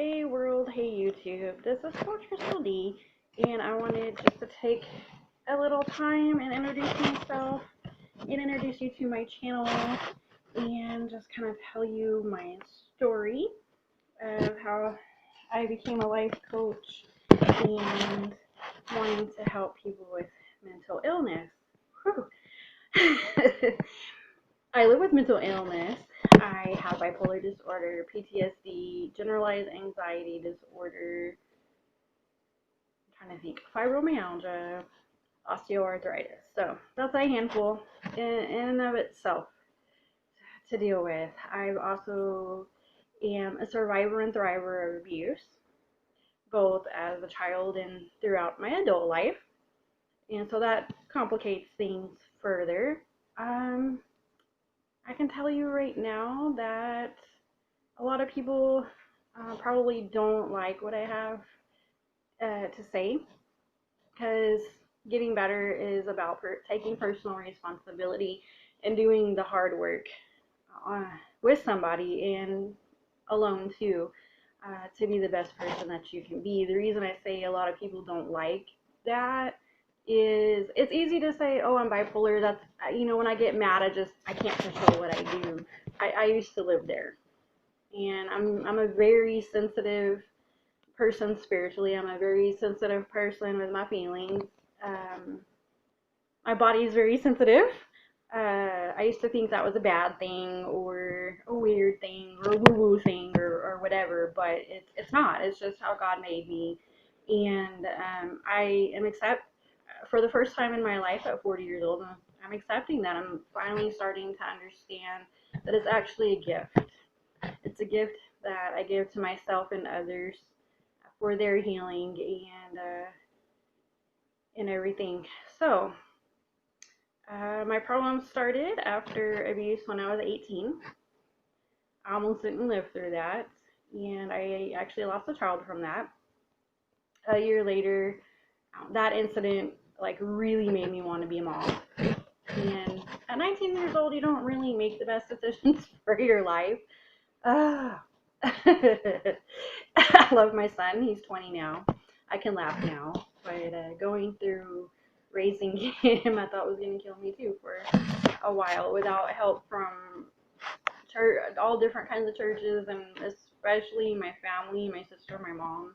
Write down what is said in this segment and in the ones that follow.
Hey world, hey YouTube. This is Coach Crystal D, and I wanted just to take a little time and introduce myself and introduce you to my channel and just kind of tell you my story of how I became a life coach and wanting to help people with mental illness. Whew. I live with mental illness. I have bipolar disorder, PTSD, generalized anxiety disorder, I'm trying to think, fibromyalgia, osteoarthritis. So that's a handful in and of itself to deal with. I also am a survivor and thriver of abuse, both as a child and throughout my adult life. And so that complicates things further. I can tell you right now that a lot of people probably don't like what I have to say, because getting better is about taking personal responsibility and doing the hard work with somebody and alone too, to be the best person that you can be. The reason I say a lot of people don't like that is it's easy to say, oh, I'm bipolar. That's, when I get mad, I can't control what I do. I used to live there, and I'm a very sensitive person spiritually. I'm a very sensitive person with my feelings. My body is very sensitive. I used to think that was a bad thing or a weird thing or a woo-woo thing or whatever, but it's not. It's just how God made me. And I am for the first time in my life at 40 years old, I'm accepting that. I'm finally starting to understand that it's actually a gift. It's a gift that I give to myself and others for their healing and everything. So my problem started after abuse when I was 18. I almost didn't live through that, and I actually lost a child from that. A year later, that incident really made me want to be a mom. And at 19 years old, you don't really make the best decisions for your life. I love my son. He's 20 now. I can laugh now, but going through raising him, I thought was going to kill me too for a while without help from church, all different kinds of churches, and especially my family, my sister, my mom.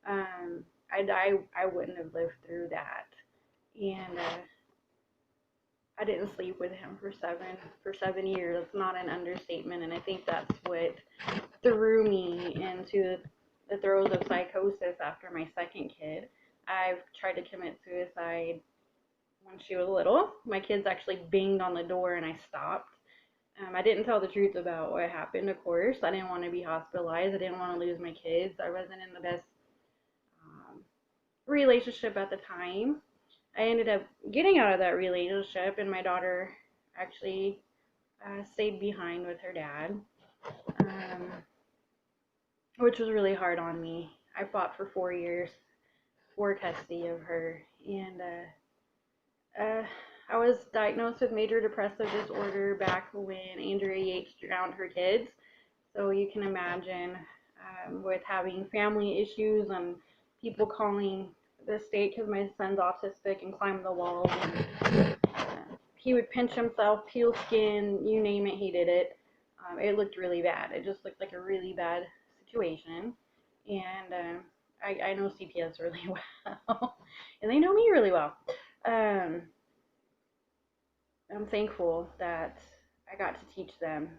I wouldn't have lived through that, and I didn't sleep with him for 7 years. That's not an understatement, and I think that's what threw me into the throes of psychosis after my second kid. I've tried to commit suicide when she was little. My kids actually banged on the door and I stopped. I didn't tell the truth about what happened, of course. I didn't want to be hospitalized. I didn't want to lose my kids. I wasn't in the best relationship at the time. I ended up getting out of that relationship, and my daughter actually stayed behind with her dad, which was really hard on me. I fought for 4 years for custody of her, and I was diagnosed with major depressive disorder back when Andrea Yates drowned her kids. So you can imagine with having family issues and people calling the state because my son's autistic and climbed the walls. And, he would pinch himself, peel skin, you name it, he did it. It looked really bad. It just looked like a really bad situation. And I know CPS really well, and they know me really well. I'm thankful that I got to teach them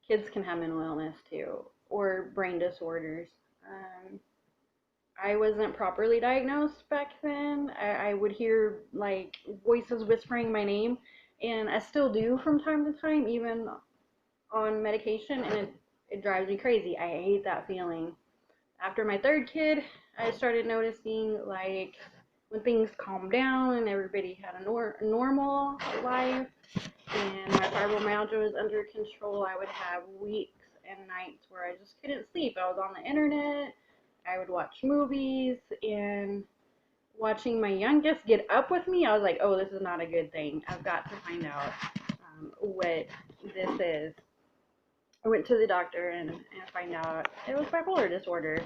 kids can have mental illness too, or brain disorders. I wasn't properly diagnosed back then. I would hear voices whispering my name, and I still do from time to time, even on medication, and it drives me crazy. I hate that feeling. After my third kid, I started noticing when things calmed down and everybody had a normal life and my fibromyalgia was under control, I would have weeks and nights where I just couldn't sleep. I was on the internet, I would watch movies, and watching my youngest get up with me, I was like, oh, this is not a good thing. I've got to find out what this is. I went to the doctor and find out it was bipolar disorder.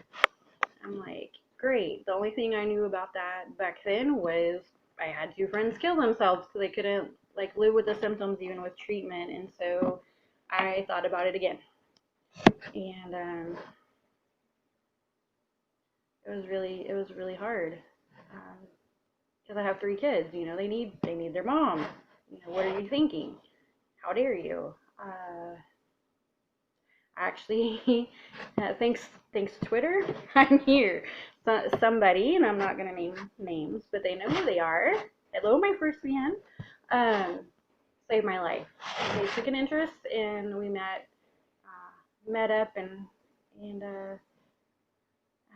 I'm like, great. The only thing I knew about that back then was I had two friends kill themselves because they couldn't like live with the symptoms even with treatment, and so I thought about it again, and it was really hard because I have three kids. You know, they need their mom. You know, what are you thinking? How dare you? Actually, thanks Twitter, I'm here. So, somebody, and I'm not gonna name names, but they know who they are. Hello, my first fan. Um, saved my life. They took an interest, and we met up, and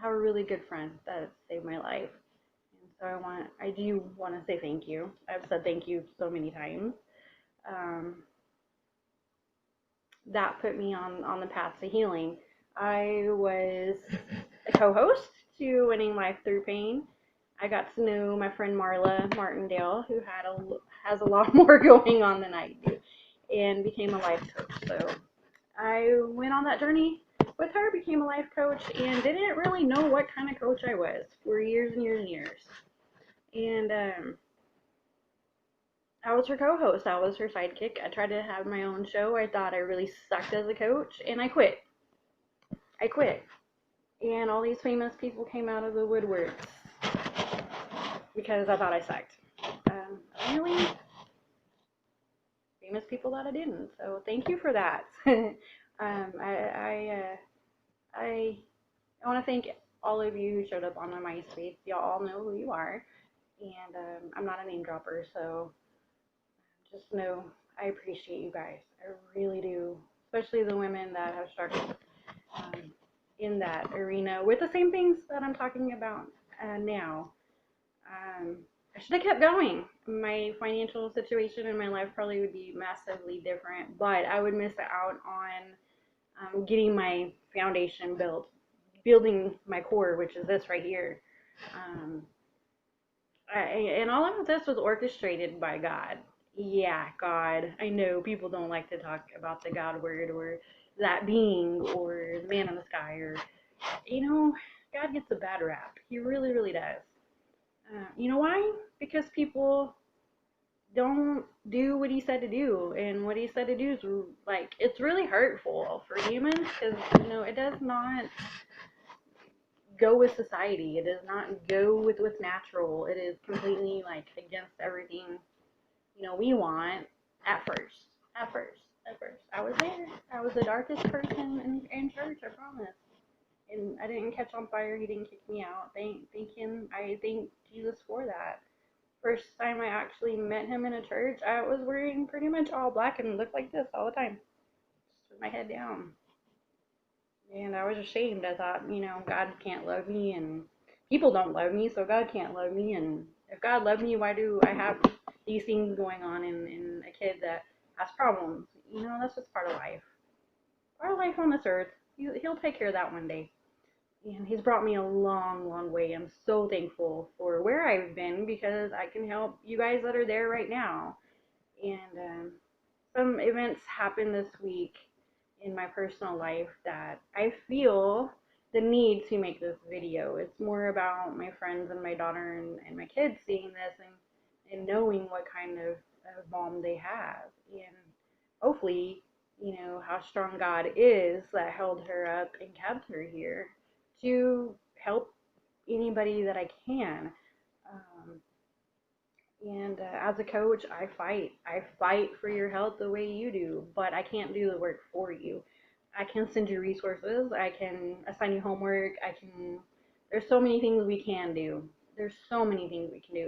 have a really good friend that saved my life. And so I do want to say thank you. I've said thank you so many times. Um, that put me on the path to healing. I was a co-host to Winning Life Through Pain. I got to know my friend Marla Martindale, who has a lot more going on than I do, and became a life coach. So I went on that journey with her, became a life coach, and didn't really know what kind of coach I was for years and years and years. And I was her co-host. I was her sidekick. I tried to have my own show. I thought I really sucked as a coach, and I quit. I quit. And all these famous people came out of the woodworks because I thought I sucked. Really famous people that I didn't. So thank you for that. I want to thank all of you who showed up on my MySpace. Y'all all know who you are, and I'm not a name dropper, so just know I appreciate you guys. I really do, especially the women that have struggled um, in that arena with the same things that I'm talking about now. Um, I should have kept going. My financial situation in my life probably would be massively different, but I would miss out on getting my foundation built, building my core, which is this right here. Um, and all of this was orchestrated by God. Yeah, God. I know people don't like to talk about the God word or that being or the man in the sky or, you know, God gets a bad rap. He really, really does. You know why? Because people don't do what he said to do, and what he said to do is like it's really hurtful for humans because you know it does not go with society. It does not go with what's natural. It is completely like against everything you know we want at first. At first, I was there. I was the darkest person in church. I promise. And I didn't catch on fire. He didn't kick me out. Thank him. I thank Jesus for that. First time I actually met him in a church, I was wearing pretty much all black and looked like this all the time, just with my head down. And I was ashamed. I thought, you know, God can't love me, and people don't love me, so God can't love me. And if God loved me, why do I have these things going on in a kid that has problems? You know, that's just part of life. Part of life on this earth. He'll take care of that one day. And he's brought me a long, long way. I'm so thankful for where I've been because I can help you guys that are there right now. And some events happened this week in my personal life that I feel the need to make this video. It's more about my friends and my daughter and my kids seeing this and knowing what kind of mom they have. And hopefully, you know, how strong God is that held her up and kept her here to help anybody that I can. Um, and as a coach, I fight. I fight for your health the way you do, but I can't do the work for you. I can send you resources. I can assign you homework. There's so many things we can do. There's so many things we can do.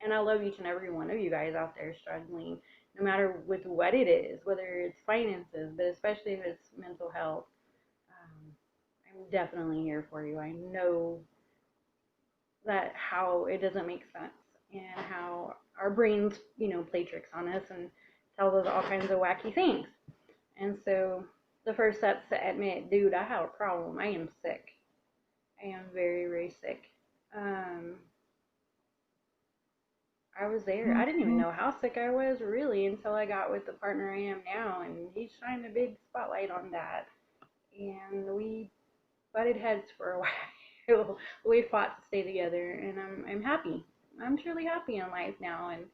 And I love each and every one of you guys out there struggling, no matter with what it is, whether it's finances, but especially if it's mental health. Um, I'm definitely here for you. I know that how it doesn't make sense and how our brains, you know, play tricks on us and tells us all kinds of wacky things. And so the first step's to admit, dude, I have a problem. I am sick. I am very, very sick. Um, I was there. I didn't even know how sick I was really until I got with the partner I am now, and he shined a big spotlight on that. And we butted heads for a while. We fought to stay together, and I'm happy. I'm truly happy in life now, and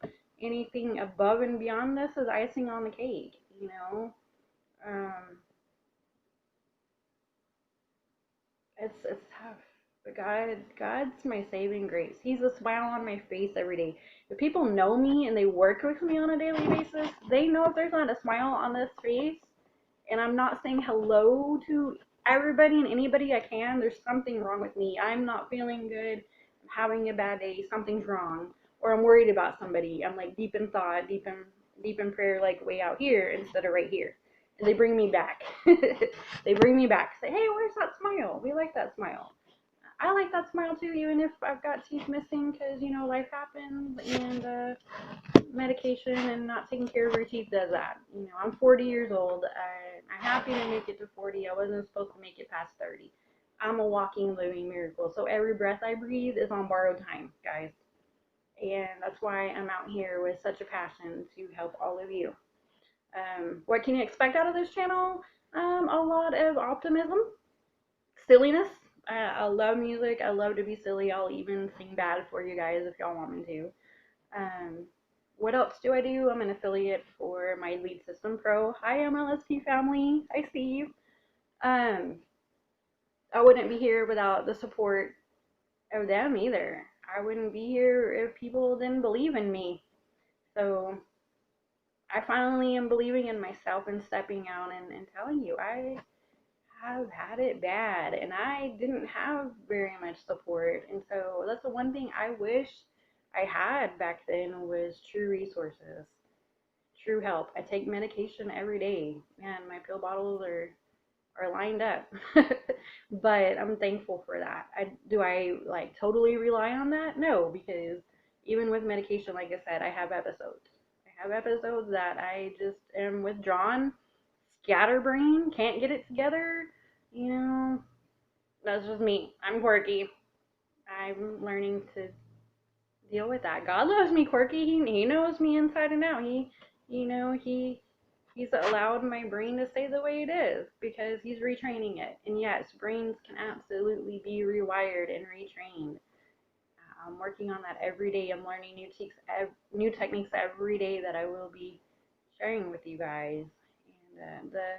anything above and beyond this is icing on the cake. You know, um, it's tough, but God's my saving grace. He's a smile on my face every day. If people know me and they work with me on a daily basis, they know if there's not a smile on this face, and I'm not saying hello to everybody and anybody I can, there's something wrong with me. I'm not feeling good. I'm having a bad day. Something's wrong, or I'm worried about somebody. I'm like deep in thought, deep in prayer, like way out here instead of right here. And they bring me back. They bring me back. Say, hey, where's that smile? We like that smile. I like that smile too, even if I've got teeth missing, because you know life happens, and medication and not taking care of your teeth does that. You know, I'm 40 years old. I'm happy to make it to 40. I wasn't supposed to make it past 30. I'm a walking, living miracle. So every breath I breathe is on borrowed time, guys. And that's why I'm out here with such a passion to help all of you. What can you expect out of this channel? A lot of optimism, silliness. I love music. I love to be silly. I'll even sing bad for you guys if y'all want me to. Um, what else do I do? I'm an affiliate for My Lead System Pro. Hi, MLSP family. I see you. Um, I wouldn't be here without the support of them either. I wouldn't be here if people didn't believe in me. So I finally am believing in myself and stepping out and telling you I have had it bad and I didn't have very much support. And so that's the one thing I wish I had back then was true resources, true help. I take medication every day, and my pill bottles are lined up. But I'm thankful for that. Do I like totally rely on that? No, because even with medication, like I said, I have episodes. I have episodes that I just am withdrawn, scatterbrain, can't get it together. You know, that's just me. I'm quirky. I'm learning to deal with that. God loves me quirky. He knows me inside and out. You know, he's allowed my brain to stay the way it is because he's retraining it. And yes, brains can absolutely be rewired and retrained. I'm working on that every day. I'm learning new techniques every day that I will be sharing with you guys. And the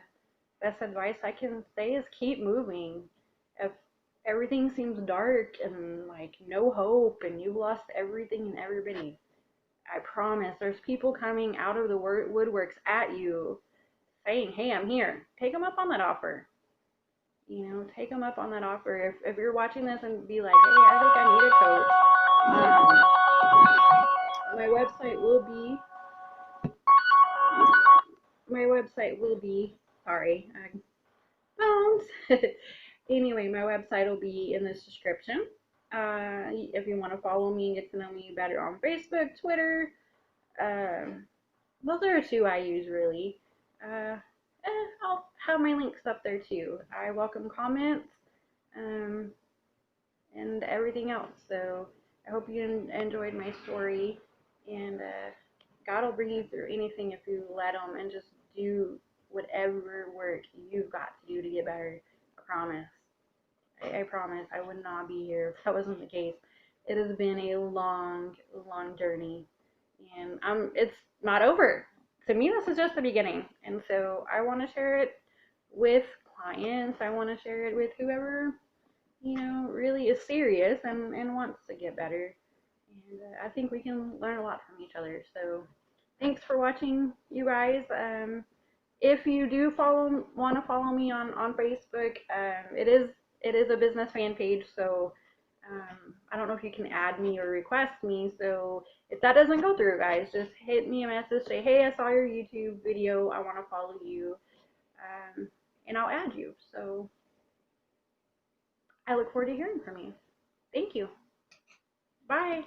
best advice I can say is keep moving. If everything seems dark and like no hope and you've lost everything and everybody, I promise there's people coming out of the woodworks at you saying, hey, I'm here. Take them up on that offer. You know, take them up on that offer. If you're watching this and be like, hey, I think I need a coach, my website will be, sorry, phones. Anyway, my website will be in this description. If you want to follow me and get to know me better on Facebook, Twitter, um, those are two I use really. I'll have my links up there too. I welcome comments um, and everything else. So I hope you enjoyed my story, and God will bring you through anything if you let Him and just do whatever work you've got to do to get better. I promise. I promise I would not be here if that wasn't the case. It has been a long, long journey, and it's not over. To me, this is just the beginning, and so I want to share it with clients. I want to share it with whoever really is serious and wants to get better. And I think we can learn a lot from each other. So thanks for watching, you guys. If you do want to follow me on Facebook, it is a business fan page, so I don't know if you can add me or request me. So if that doesn't go through, guys, just hit me a message, say, hey, I saw your YouTube video, I want to follow you, and I'll add you. So I look forward to hearing from you. Thank you. Bye.